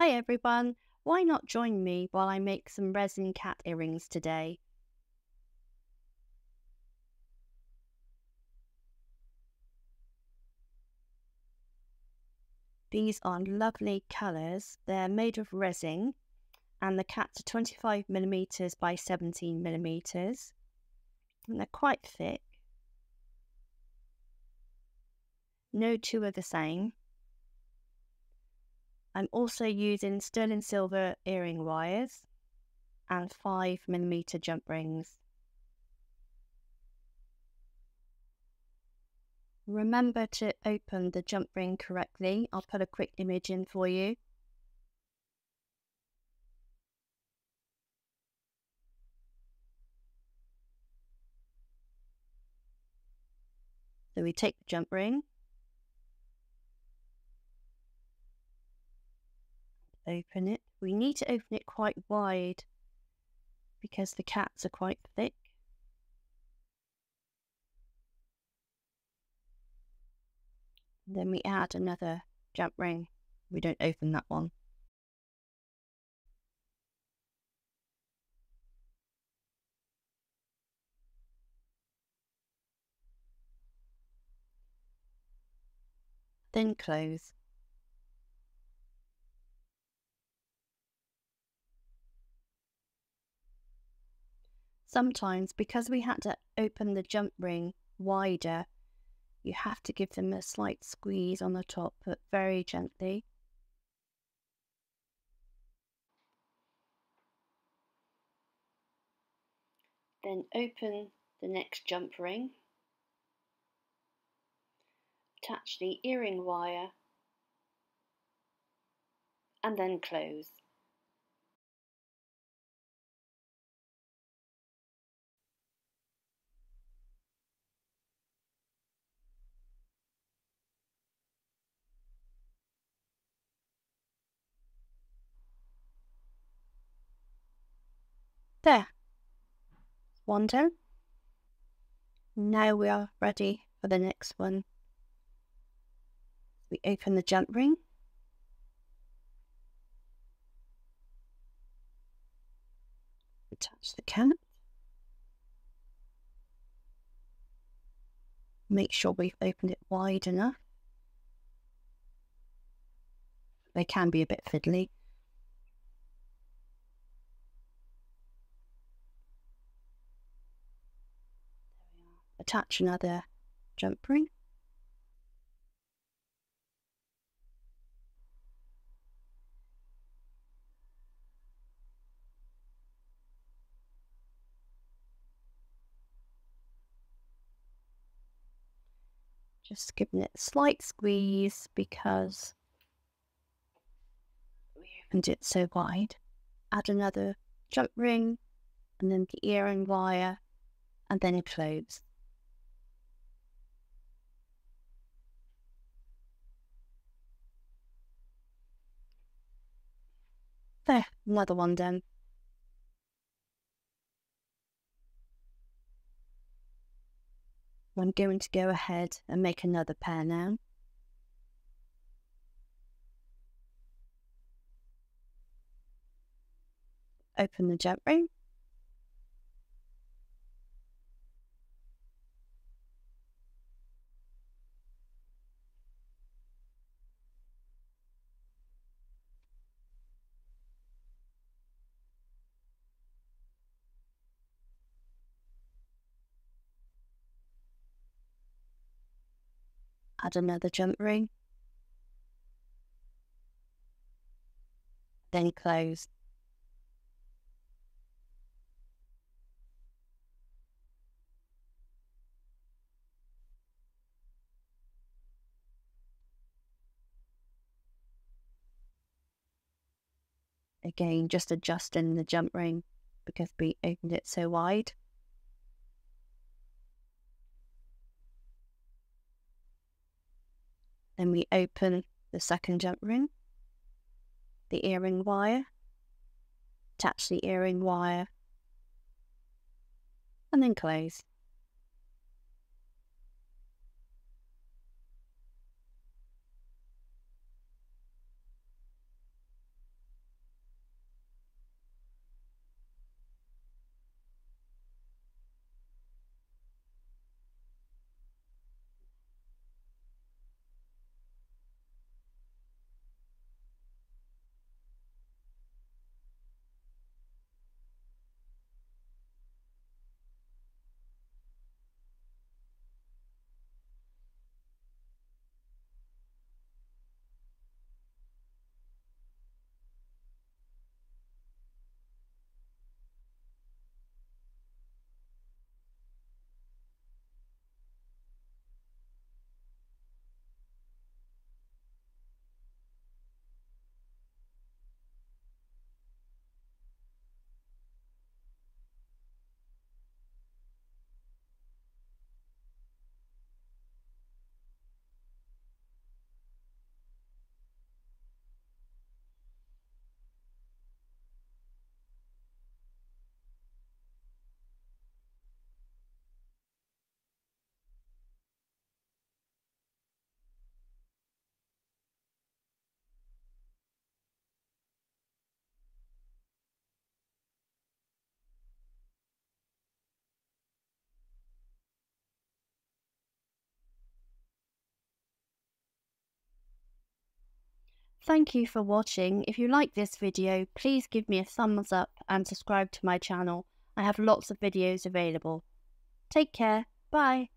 Hi everyone, why not join me while I make some resin cat earrings today? These are lovely colours. They're made of resin and the cats are 25mm by 17mm and they're quite thick. No two are the same. I'm also using sterling silver earring wires and 5mm jump rings. Remember to open the jump ring correctly. I'll put a quick image in for you. So we take the jump ring, open it. We need to open it quite wide because the cats are quite thick. Then we add another jump ring. We don't open that one. Then close. Sometimes, because we had to open the jump ring wider, you have to give them a slight squeeze on the top, but very gently. Then open the next jump ring, attach the earring wire, and then close. There, one done. Now we are ready for the next one. We open the jump ring, attach the cat, make sure we've opened it wide enough. They can be a bit fiddly. There we are. Attach another jump ring. Just giving it a slight squeeze because we opened it so wide. Add another jump ring and then the earring wire and then close. There, another one done. I'm going to go ahead and make another pair now. Open the jump ring. Add another jump ring. Then close. Again, just adjusting the jump ring because we opened it so wide. Then we open the second jump ring, the earring wire, attach the earring wire, and then close. Thank you for watching. If you like this video, please give me a thumbs up and subscribe to my channel. I have lots of videos available. Take care. Bye.